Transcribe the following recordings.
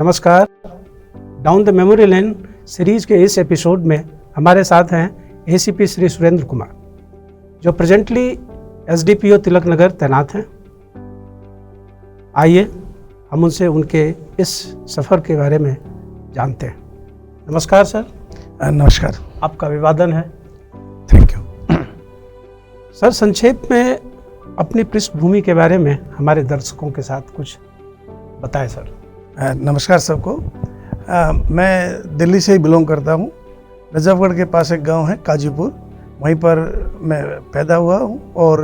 नमस्कार। Down the memory lane series के इस एपिसोड में हमारे साथ हैं एसीपी श्री सुरेंद्र कुमार, जो प्रेजेंटली एसडीपीओ तिलक नगर तैनात हैं। आइए हम उनसे उनके इस सफ़र के बारे में जानते हैं। नमस्कार सर। नमस्कार। आपका अभिवादन है। Thank you. सर, संक्षेप में अपनी पृष्ठभूमि के बारे में हमारे दर्शकों के साथ कुछ बताएं सर। नमस्कार सबको। मैं दिल्ली से ही बिलोंग करता हूँ। नजफगढ़ के पास एक गांव है काजीपुर, वहीं पर मैं पैदा हुआ हूँ और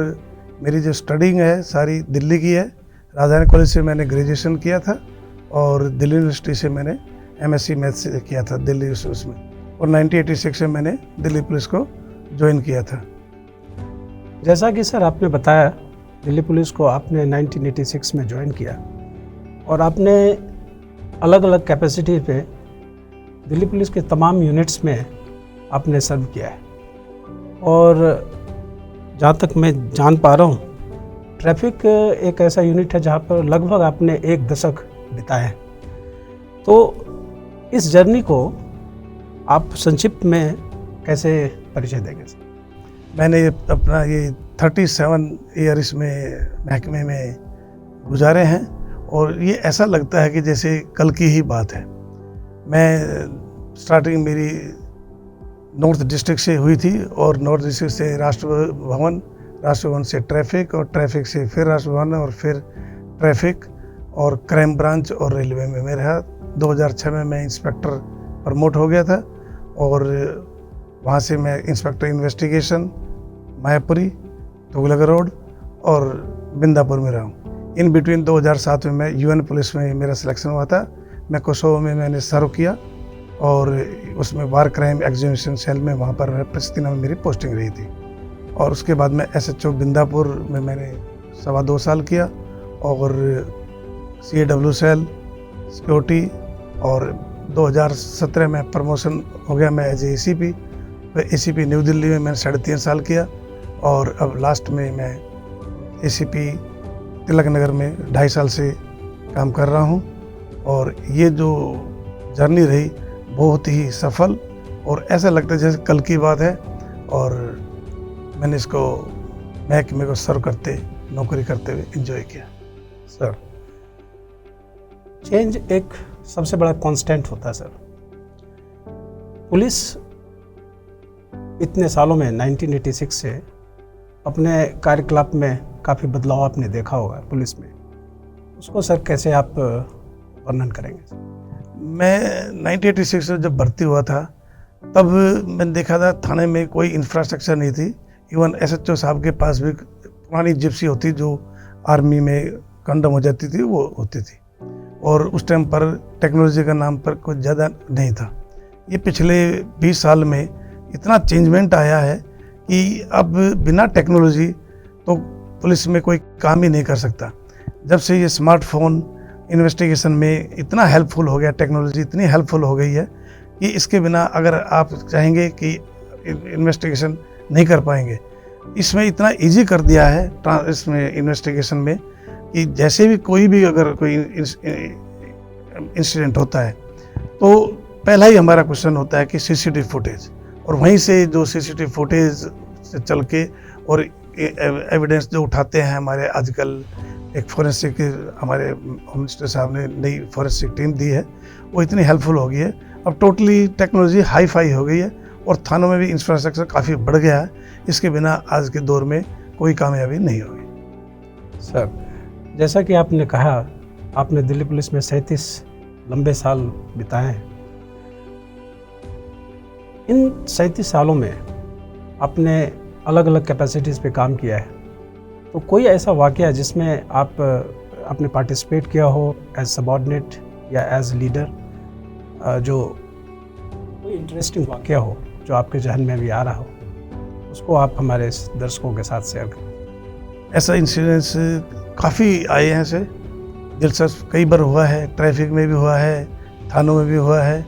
मेरी जो स्टडिंग है सारी दिल्ली की है। राजधानी कॉलेज से मैंने ग्रेजुएशन किया था और दिल्ली यूनिवर्सिटी से मैंने एमएससी मैथ्स से किया था दिल्ली उसमें, और 1986 में मैंने दिल्ली पुलिस को ज्वाइन किया था। जैसा कि सर आपने बताया, दिल्ली पुलिस को आपने 1986 में ज्वाइन किया और आपने अलग अलग कैपेसिटी पे दिल्ली पुलिस के तमाम यूनिट्स में आपने सर्व किया है। और जहाँ तक मैं जान पा रहा हूँ, ट्रैफिक एक ऐसा यूनिट है जहाँ पर लगभग आपने 1 दशक बिताया है। तो इस जर्नी को आप संक्षिप्त में कैसे परिचय देंगे सर? मैंने अपना ये 37 ईयर इसमें महकमे में गुजारे हैं और ये ऐसा लगता है कि जैसे कल की ही बात है। मैं स्टार्टिंग मेरी नॉर्थ डिस्ट्रिक्ट से हुई थी और नॉर्थ डिस्ट्रिक्ट से राष्ट्र भवन से ट्रैफिक, और ट्रैफिक से फिर राष्ट्र भवन और फिर ट्रैफिक और क्राइम ब्रांच और रेलवे में मैं रहा। 2006 में मैं इंस्पेक्टर प्रमोट हो गया था और वहाँ से मैं inspector investigation Mayapuri, Tughlaq road और बिंदापुर में रहा हूँ। इन बिटवीन 2007 में मैं यूएन पुलिस में मेरा सिलेक्शन हुआ था। मैं कोसोवो में मैंने सर्व किया और उसमें वार क्राइम एग्जीक्यूशन सेल में वहाँ पर प्रिस्तीना में मेरी पोस्टिंग रही थी। और उसके बाद मैं एसएचओ बिंदापुर में मैंने 2.25 साल किया और CAW सेल सिक्योरिटी, और 2017 में प्रमोशन हो गया मैं एज ACP। फिर ACP न्यू दिल्ली में मैंने 3.5 साल किया और अब लास्ट में मैं ACP तिलक नगर में 2.5 साल से काम कर रहा हूँ। और ये जो जर्नी रही बहुत ही सफल और ऐसा लगता है जैसे कल की बात है, और मैंने इसको महकमे को सर्व करते, नौकरी करते हुए एंजॉय किया। सर, चेंज एक सबसे बड़ा कांस्टेंट होता है सर। पुलिस इतने सालों में 1986 से अपने कार्यकलाप में काफ़ी बदलाव आपने देखा होगा पुलिस में, उसको सर कैसे आप वर्णन करेंगे? मैं 1986 में जब भर्ती हुआ था तब मैंने देखा था थाने में कोई इंफ्रास्ट्रक्चर नहीं थी। इवन SHO साहब के पास भी पुरानी जिप्सी होती जो आर्मी में कंडम हो जाती थी वो होती थी, और उस टाइम पर टेक्नोलॉजी का नाम पर कुछ ज़्यादा नहीं था। ये पिछले 20 साल में इतना चेंजमेंट आया है कि अब बिना टेक्नोलॉजी तो पुलिस में कोई काम ही नहीं कर सकता। जब से ये स्मार्टफोन इन्वेस्टिगेशन में इतना हेल्पफुल हो गया, टेक्नोलॉजी इतनी हेल्पफुल हो गई है कि इसके बिना अगर आप चाहेंगे कि इन्वेस्टिगेशन नहीं कर पाएंगे। इसमें इतना इजी कर दिया है इसमें इन्वेस्टिगेशन में कि जैसे भी कोई भी अगर कोई इंसिडेंट होता है तो पहला ही हमारा क्वेश्चन होता है कि CCTV फुटेज, और वहीं से जो CCTV फुटेज से चल के और एविडेंस जो उठाते हैं हमारे आजकल एक फॉरेंसिक, हमारे होम मिनिस्टर साहब ने नई फॉरेंसिक टीम दी है, वो इतनी हेल्पफुल हो गई है। अब टोटली टेक्नोलॉजी हाई फाई हो गई है और थानों में भी इंफ्रास्ट्रक्चर काफ़ी बढ़ गया है। इसके बिना आज के दौर में कोई कामयाबी नहीं होगी। सर, जैसा कि आपने कहा, आपने दिल्ली पुलिस में 37 लंबे साल बिताए हैं। इन 37 सालों में आपने अलग अलग कैपेसिटीज़ पे काम किया है, तो कोई ऐसा वाक़या जिसमें आपने पार्टिसिपेट किया हो एज सबऑर्डिनेट या एज लीडर, जो कोई इंटरेस्टिंग वाक़या हो जो आपके जहन में भी आ रहा हो, उसको आप हमारे दर्शकों के साथ शेयर करें? ऐसा इंसिडेंट्स काफ़ी आए हैं से दिलचस्प, कई बार हुआ है, ट्रैफिक में भी हुआ है, थानों में भी हुआ है।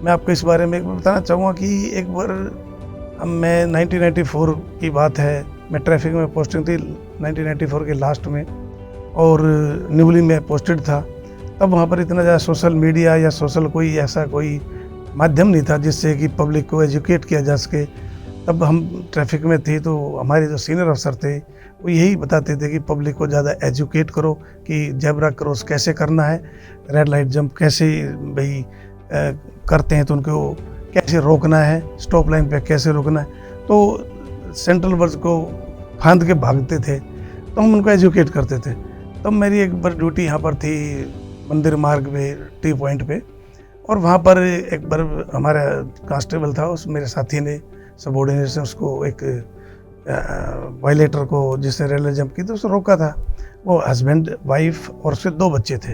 मैं आपको इस बारे में एक बार बताना चाहूँगा कि एक बार मैं 1994 की बात है, मैं ट्रैफिक में पोस्टिंग थी 1994 के लास्ट में और न्यूली में पोस्टेड था। तब वहाँ पर इतना ज़्यादा सोशल मीडिया या सोशल कोई ऐसा कोई माध्यम नहीं था जिससे कि पब्लिक को एजुकेट किया जा सके। तब हम ट्रैफिक में थे तो हमारे जो सीनियर अफसर थे वो यही बताते थे कि पब्लिक को ज़्यादा एजुकेट करो कि जेब्रा क्रॉस कैसे करना है, रेड लाइट जंप कैसे भाई करते हैं तो उनको कैसे रोकना है, स्टॉप लाइन पे कैसे रोकना है। तो सेंट्रल वर्ज को फांद के भागते थे तो हम उनको एजुकेट करते थे। तब मेरी एक बार ड्यूटी यहाँ पर थी मंदिर मार्ग में टी पॉइंट पे, और वहाँ पर एक बार हमारा कांस्टेबल था, उस मेरे साथी ने सबऑर्डिनेट से उसको एक वायलेटर को जिसने रेलवे जंप की तो उसको रोका था। वो हस्बैंड वाइफ और उसके 2 बच्चे थे।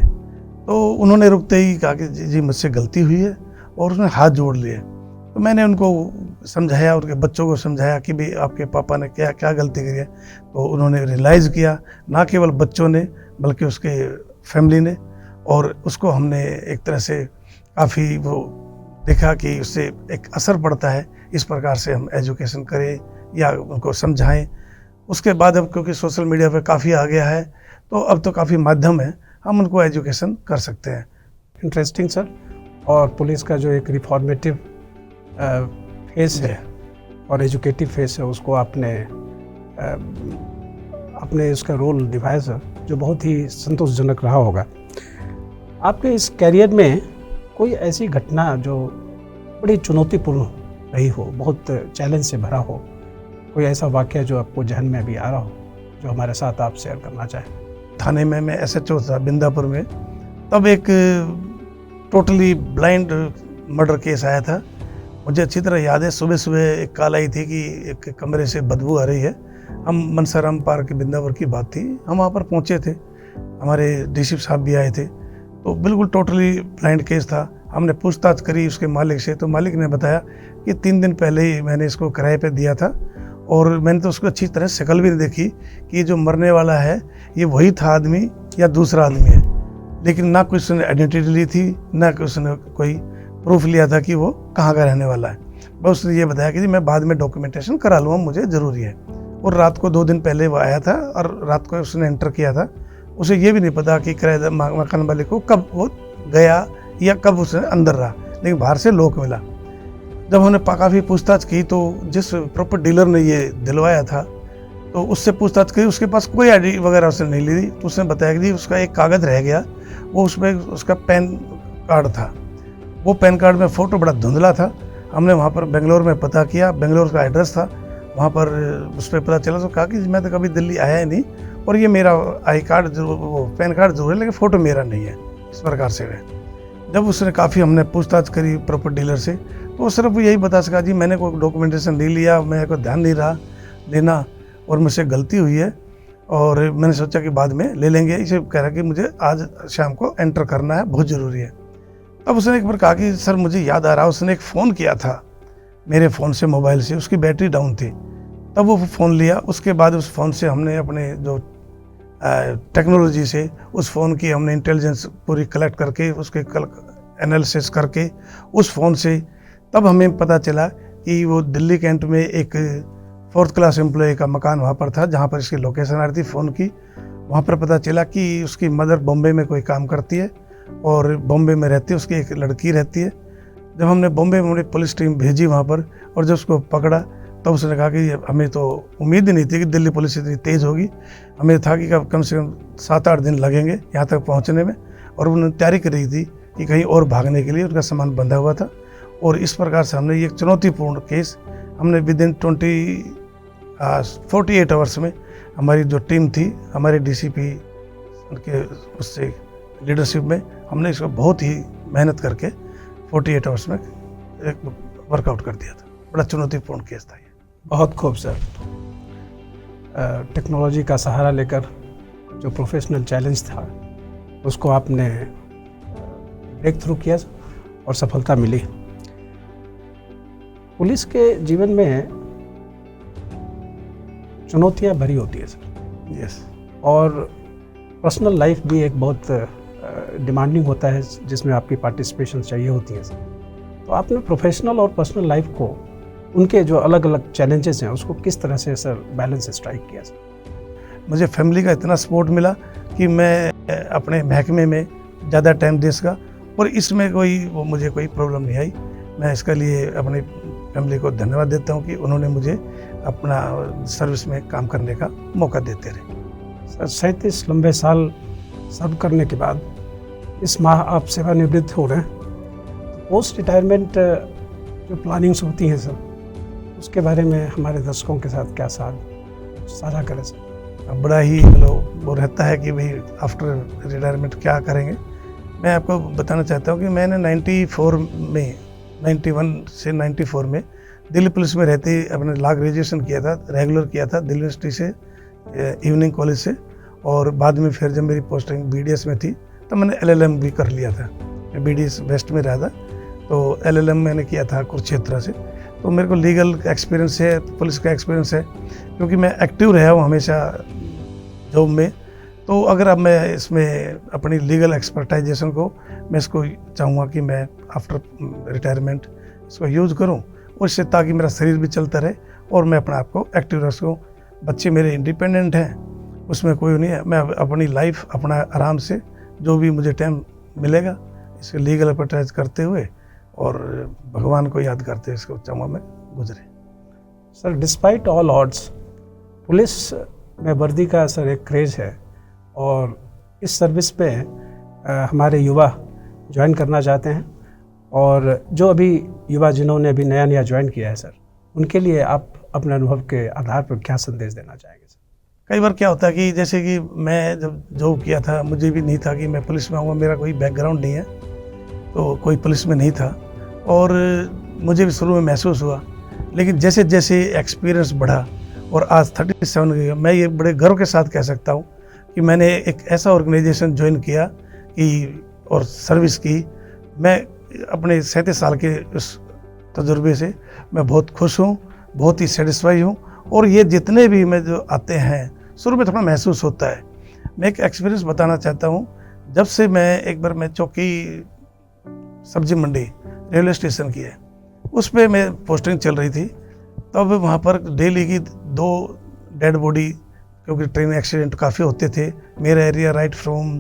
तो उन्होंने रुकते ही कहा कि जी मुझसे गलती हुई है, और उसने हाथ जोड़ लिए। तो मैंने उनको समझाया, उनके बच्चों को समझाया कि भाई आपके पापा ने क्या क्या गलती करी है। तो उन्होंने रियलाइज़ किया, ना केवल बच्चों ने बल्कि उसके फैमिली ने, और उसको हमने एक तरह से काफ़ी वो देखा कि उससे एक असर पड़ता है। इस प्रकार से हम एजुकेशन करें या उनको समझाएं। उसके बाद अब क्योंकि सोशल मीडिया पे काफ़ी आ गया है तो अब तो काफ़ी माध्यम है, हम उनको एजुकेशन कर सकते हैं। Interesting sir. और पुलिस का जो एक रिफॉर्मेटिव फेस है और एजुकेटिव फेस है, उसको आपने उसका रोल निभाया सर, जो बहुत ही संतोषजनक रहा होगा। आपके इस कैरियर में कोई ऐसी घटना जो बड़ी चुनौतीपूर्ण रही हो, बहुत चैलेंज से भरा हो, कोई ऐसा वाक़या जो आपको जहन में अभी आ रहा हो, जो हमारे साथ आप शेयर करना चाहें? थाने में मैं SHO था बिंदापुर में, तब एक टोटली ब्लाइंड मर्डर केस आया था। मुझे अच्छी तरह याद है, सुबह सुबह एक कॉल आई थी कि एक कमरे से बदबू आ रही है। हम मनसाराम पार्क बिंदापुर की बात थी, हम वहाँ पर पहुँचे थे, हमारे DCP साहब भी आए थे। तो बिल्कुल टोटली ब्लाइंड केस था। हमने पूछताछ करी उसके मालिक से, तो मालिक ने बताया कि 3 दिन पहले ही मैंने इसको किराए पे दिया था, और मैंने तो उसको अच्छी तरह शक्ल भी नहीं देखी कि ये जो मरने वाला है ये वही था आदमी या दूसरा आदमी है। लेकिन ना कुछ उसने आइडेंटिटी ली थी, ना कुछ उसने कोई प्रूफ लिया था कि वो कहाँ का रहने वाला है। बस उसने ये बताया कि जी मैं बाद में डॉक्यूमेंटेशन करा लूँगा, मुझे ज़रूरी है। और रात को 2 दिन पहले वो आया था और रात को उसने एंटर किया था। उसे ये भी नहीं पता कि किराएदार मकान मालिक को कब वो गया या कब उसने अंदर रहा, लेकिन बाहर से लॉक मिला। जब हमने काफ़ी पूछताछ की तो जिस प्रॉपर डीलर ने ये दिलवाया था तो उससे पूछताछ की, उसके पास कोई ID वगैरह उसने नहीं ली थी। तो उसने बताया कि जी उसका एक कागज़ रह गया, वो उसमें उसका पैन कार्ड था। वो पैन कार्ड में फ़ोटो बड़ा धुंधला था। हमने वहाँ पर बेंगलोर में पता किया, बेंगलोर का एड्रेस था, वहाँ पर उस पर पता चला। तो कहा कि मैं तो कभी दिल्ली आया ही नहीं, और ये मेरा आई कार्ड जो वो पैन कार्ड जरूर है, लेकिन फ़ोटो मेरा नहीं है। इस प्रकार से है। जब उसने काफ़ी हमने पूछताछ करी प्रॉपर डीलर से, तो वो सिर्फ यही बता सका जी मैंने कोई डॉक्यूमेंटेशन नहीं लिया, मेरे को ध्यान नहीं रहा लेना, और मुझसे गलती हुई है, और मैंने सोचा कि बाद में ले लेंगे। इसे कह रहा कि मुझे आज शाम को एंटर करना है, बहुत ज़रूरी है। तब उसने एक बार कहा कि सर मुझे याद आ रहा, उसने एक फ़ोन किया था मेरे फ़ोन से, मोबाइल से, उसकी बैटरी डाउन थी। तब वो फ़ोन लिया। उसके बाद उस फ़ोन से हमने अपने जो टेक्नोलॉजी से उस फ़ोन की हमने इंटेलिजेंस पूरी कलेक्ट करके उसके एनालिसिस करके उस फ़ोन से तब हमें पता चला कि वो दिल्ली कैंट में एक 4th क्लास एम्प्लॉय का मकान वहाँ पर था, जहाँ पर इसकी लोकेशन आ रही थी फ़ोन की। वहाँ पर पता चला कि उसकी मदर बॉम्बे में कोई काम करती है और बॉम्बे में रहती है, उसकी एक लड़की रहती है। जब हमने बॉम्बे में पुलिस टीम भेजी वहाँ पर, और जब उसको पकड़ा तब उसने कहा कि हमें तो उम्मीद ही नहीं थी कि दिल्ली पुलिस इतनी तेज़ होगी। हमें था कि कम से कम 7-8 दिन लगेंगे यहाँ तक पहुँचने में, और उन्होंने तैयारी कर रही थी कि कहीं और भागने के लिए उनका सामान बंधा हुआ था। और इस प्रकार से हमने ये चुनौतीपूर्ण केस हमने विदिन 48 आवर्स में, हमारी जो टीम थी हमारे DCP उनके उससे लीडरशिप में, हमने इसको बहुत ही मेहनत करके 48 आवर्स में एक वर्कआउट कर दिया था। बड़ा चुनौतीपूर्ण केस था ये। बहुत खूब सर। टेक्नोलॉजी का सहारा लेकर जो प्रोफेशनल चैलेंज था उसको आपने ब्रेक थ्रू किया और सफलता मिली। पुलिस के जीवन में चुनौतियां भरी होती है सर। यस। और पर्सनल लाइफ भी एक बहुत डिमांडिंग होता है, जिसमें आपकी पार्टिसिपेशन चाहिए होती है सर। तो आपने प्रोफेशनल और पर्सनल लाइफ को, उनके जो अलग अलग चैलेंजेस हैं, उसको किस तरह से सर बैलेंस स्ट्राइक किया सर? मुझे फैमिली का इतना सपोर्ट मिला कि मैं अपने महकमे में ज़्यादा टाइम दे सका, और इसमें मुझे कोई प्रॉब्लम नहीं आई। मैं इसके लिए अपनी फैमिली को धन्यवाद देता हूँ कि उन्होंने मुझे अपना सर्विस में काम करने का मौका देते रहे। सर 37 लंबे साल सर्व करने के बाद इस माह आप सेवानिवृत्त हो रहे हैं, पोस्ट रिटायरमेंट जो प्लानिंग्स होती हैं सर, उसके बारे में हमारे दर्शकों के साथ क्या साझा करें सर? बड़ा ही वो रहता है कि भाई आफ्टर रिटायरमेंट क्या करेंगे। मैं आपको बताना चाहता हूँ कि मैंने 91 से 94 में दिल्ली पुलिस में रहते ही अपने लॉ ग्रेजुएशन किया था, रेगुलर किया था दिल्ली यूनिवर्सिटी से, इवनिंग कॉलेज से, और बाद में फिर जब मेरी पोस्टिंग BDS में थी तब मैंने LLM भी कर लिया था। मैं BDS वेस्ट में रहा था, तो LLM मैंने किया था कुरुक्षेत्र से। तो मेरे को लीगल एक्सपीरियंस है, पुलिस का एक्सपीरियंस है, क्योंकि मैं एक्टिव रहा हूँ हमेशा जॉब में। तो अगर अब मैं इसमें अपनी लीगल एक्सपर्टाइजेशन को मैं इसको चाहूँगा कि मैं आफ्टर रिटायरमेंट इसको यूज़ करूँ, और इससे ताकि मेरा शरीर भी चलता रहे और मैं अपने आप को एक्टिव रख सकूँ। बच्चे मेरे इंडिपेंडेंट हैं, उसमें कोई नहीं है। मैं अपनी लाइफ अपना आराम से जो भी मुझे टाइम मिलेगा इसको लीगल एक्सपर्टाइज करते हुए और भगवान को याद करते हुए इसको चाहूँगा मैं गुजरे। Sir despite all odds police में वर्दी का सर एक क्रेज़ है, और इस सर्विस में हमारे युवा ज्वाइन करना चाहते हैं, और जो अभी युवा जिन्होंने अभी नया ज्वाइन किया है सर, उनके लिए आप अपने अनुभव के आधार पर क्या संदेश देना चाहेंगे सर? कई बार क्या होता है कि जैसे कि मैं जब जॉब किया था, मुझे भी नहीं था कि मैं पुलिस में आऊँगा, मेरा कोई बैकग्राउंड नहीं है, तो कोई पुलिस में नहीं था, और मुझे भी शुरू में महसूस हुआ। लेकिन जैसे जैसे एक्सपीरियंस बढ़ा और आज 37 गया, मैं ये बड़े गर्व के साथ कह सकता हूँ कि मैंने एक ऐसा ऑर्गेनाइजेशन ज्वाइन किया कि और सर्विस की। मैं अपने 37 साल के उस तजुर्बे से मैं बहुत खुश हूँ, बहुत ही सेटिस्फाई हूँ। और ये जितने भी मैं जो आते हैं, शुरू में थोड़ा महसूस होता है। मैं एक एक्सपीरियंस बताना चाहता हूँ। जब से मैं एक बार मैं चौकी सब्जी मंडी रेलवे स्टेशन की है, उस पर मैं पोस्टिंग चल रही थी, तब वहाँ पर डेली की 2 डेड बॉडी, क्योंकि ट्रेन एक्सीडेंट काफ़ी होते थे। मेरा एरिया राइट फ्रॉम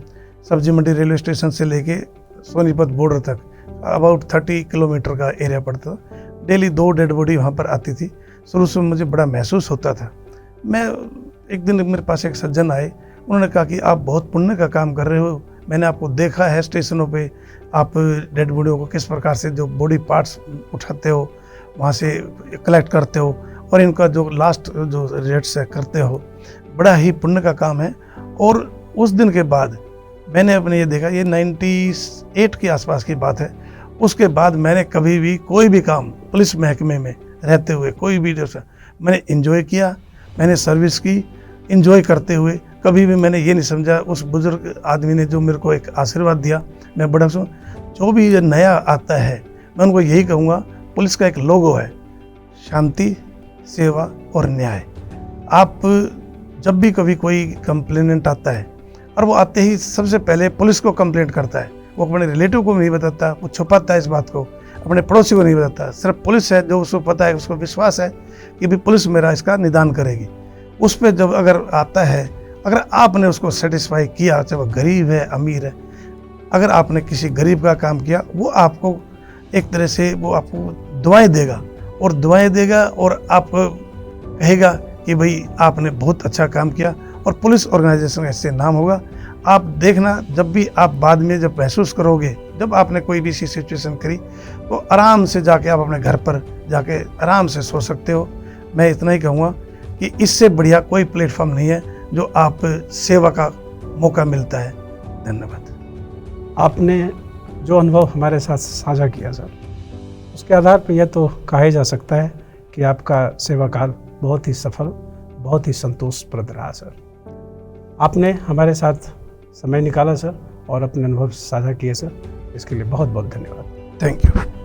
सब्जी मंडी रेलवे स्टेशन से लेके सोनीपत बॉर्डर तक अबाउट 30 किलोमीटर का एरिया पड़ता था। डेली 2 डेड बॉडी वहाँ पर आती थी। शुरू से मुझे बड़ा महसूस होता था। मैं एक दिन मेरे पास एक सज्जन आए, उन्होंने कहा कि आप बहुत पुण्य का काम कर रहे हो, मैंने आपको देखा है स्टेशनों पे, आप डेड बॉडियों को किस प्रकार से जो बॉडी पार्ट्स उठाते हो, वहाँ से कलेक्ट करते हो, और इनका जो लास्ट जो रेट्स है करते हो, बड़ा ही पुण्य का काम है। और उस दिन के बाद मैंने अपने ये देखा, ये 98 के आसपास की बात है, उसके बाद मैंने कभी भी कोई भी काम पुलिस महकमे में रहते हुए कोई भी मैंने एंजॉय किया, मैंने सर्विस की एंजॉय करते हुए। कभी भी मैंने ये नहीं समझा, उस बुजुर्ग आदमी ने जो मेरे को एक आशीर्वाद दिया, मैं बड़ा सुन। जो भी ये नया आता है, मैं उनको यही कहूँगा, पुलिस का एक लोगो है, शांति, सेवा और न्याय। आप जब भी कभी कोई कंप्लेनेंट आता है, और वो आते ही सबसे पहले पुलिस को कंप्लेंट करता है, वो अपने रिलेटिव को नहीं बताता, वो छुपाता है इस बात को, अपने पड़ोसी को नहीं बताता। सिर्फ पुलिस है जो उसको पता है, उसको विश्वास है कि भी पुलिस मेरा इसका निदान करेगी। उस पर जब अगर आता है, अगर आपने उसको सेटिस्फाई किया, चाहे वो गरीब है अमीर है, अगर आपने किसी गरीब का काम किया, वो आपको एक तरह से वो आपको दुआएं देगा, और दुआएं देगा, और आप कहेगा कि भाई आपने बहुत अच्छा काम किया, और पुलिस ऑर्गेनाइजेशन का इससे नाम होगा। आप देखना, जब भी आप बाद में जब महसूस करोगे, जब आपने कोई भी सिचुएशन करी, तो आराम से जाके आप अपने घर पर जाके आराम से सो सकते हो। मैं इतना ही कहूँगा कि इससे बढ़िया कोई प्लेटफॉर्म नहीं है जो आप सेवा का मौका मिलता है। धन्यवाद। आपने जो अनुभव हमारे साथ साझा किया सर, उसके आधार पर यह तो कहा जा सकता है कि आपका सेवा काल बहुत ही सफल, बहुत ही संतोषप्रद रहा सर। आपने हमारे साथ समय निकाला सर, और अपने अनुभव साझा किए सर, इसके लिए बहुत बहुत धन्यवाद। Thank you.